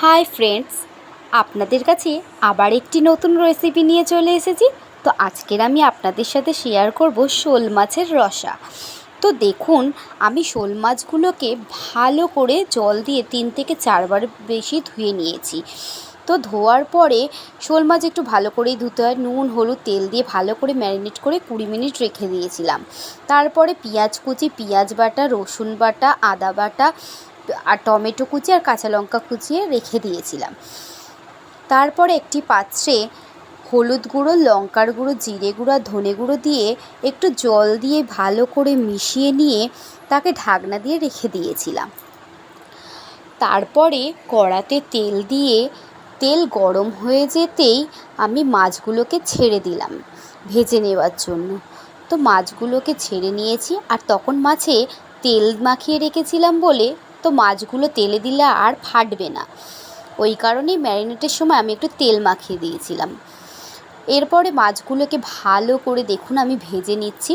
Hi friends, আপনাদের কাছে আবার একটি নতুন রেসিপি নিয়ে চলে এসেছি। তো আজকের আমি আপনাদের সাথে শেয়ার করব শোল মাছের রসা। তো দেখুন, আমি শোল মাছগুলোকে ভালো করে জল দিয়ে 3 থেকে 4 বার বেশি ধুয়ে নিয়েছি। তো ধোয়ার পরে শোল মাছ একটু ভালো করেই ধুতে হয়, নুন হলুদ তেল দিয়ে ভালো করে ম্যারিনেট করে 20 মিনিট রেখে দিয়েছিলাম। তারপরে পেঁয়াজ কুচি, পেঁয়াজ বাটা, রসুন বাটা, আদা বাটা আর টমেটো কুচি আর কাঁচা লঙ্কা কুচিয়ে রেখে দিয়েছিলাম। তারপরে একটি পাত্রে হলুদ গুঁড়ো, লঙ্কার গুঁড়ো, জিরে গুঁড়ো, ধনে গুঁড়ো দিয়ে একটু জল দিয়ে ভালো করে মিশিয়ে নিয়ে তাকে ঢাকনা দিয়ে রেখে দিয়েছিলাম। তারপরে কড়াতে তেল দিয়ে তেল গরম হয়ে যেতেই আমি মাছগুলোকে ছেড়ে দিলাম ভেজে নেওয়ার জন্য। তো মাছগুলোকে ছেড়ে নিয়েছি, আর তখন মাছে তেল মাখিয়ে রেখেছিলাম বলে তো মাছগুলো তেলে দিলে আর ফাটবে না, ওই কারণেই ম্যারিনেটের সময় আমি একটু তেল মাখিয়ে দিয়েছিলাম। এরপরে মাছগুলোকে ভালো করে দেখুন আমি ভেজে নিচ্ছি।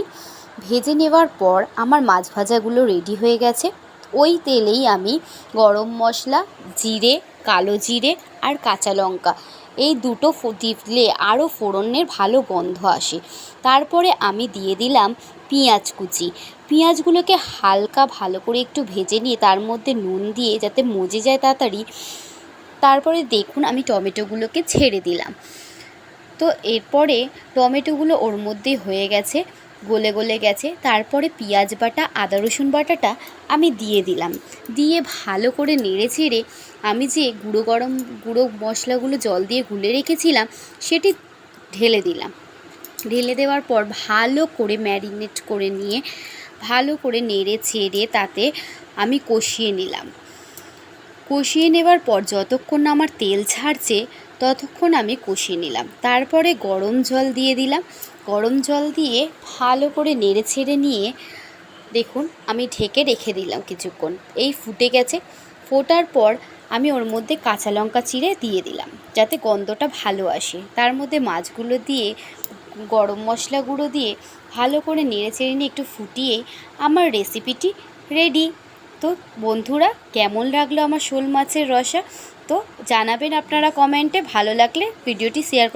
ভেজে নেওয়ার পর আমার মাছ ভাজাগুলো রেডি হয়ে গেছে। ওই তেলেই আমি গরম মশলা, জিরে, কালো জিরে আর কাঁচা লঙ্কা এই দুটো দিলে আরও ফোড়নের ভালো গন্ধ আসে। তারপরে আমি দিয়ে দিলাম পেঁয়াজ কুচি। পেঁয়াজগুলোকে হালকা ভালো করে একটু ভেজে নিয়ে তার মধ্যে নুন দিয়ে যাতে মজে যায় তাড়াতাড়ি। তারপরে দেখুন আমি টমেটোগুলোকে ছেড়ে দিলাম। তো এরপরে টমেটোগুলো ওর মধ্যে হয়ে গেছে, গলে গলে গেছে। তারপরে পেঁয়াজ বাটা, আদা রসুন বাটাটা আমি দিয়ে দিলাম। দিয়ে ভালো করে নেড়ে চেড়ে আমি যে গুঁড়ো মশলাগুলো জল দিয়ে গুলে রেখেছিলাম সেটি ঢেলে দিলাম। ঢেলে দেওয়ার পর ভালো করে ম্যারিনেট করে নিয়ে ভালো করে নেড়ে চেড়ে তাতে আমি কষিয়ে নিলাম। কষিয়ে নেওয়ার পর যতক্ষণ না আমার তেল ছাড়ছে ততক্ষণ আমি কষিয়ে নিলাম। তারপরে গরম জল দিয়ে দিলাম। গরম জল দিয়ে ভালো করে নেড়ে ছেড়ে নিয়ে দেখুন আমি ঢেকে রেখে দিলাম কিছুক্ষণ। এই ফুটে গেছে। ফোটার পর আমি ওর মধ্যে কাঁচা লঙ্কা চিড়ে দিয়ে দিলাম যাতে গন্ধটা ভালো আসে। তার মধ্যে মাছগুলো দিয়ে গরম মশলা গুঁড়ো দিয়ে ভালো করে নেড়ে চেড়ে নিয়ে একটু ফুটিয়ে আমার রেসিপিটি রেডি। তো বন্ধুরা, কেমন লাগলো আমার শোল মাছের রসা? তো জানাবেন আপনারা কমেন্টে। ভালো লাগলে ভিডিওটি শেয়ার করবেন।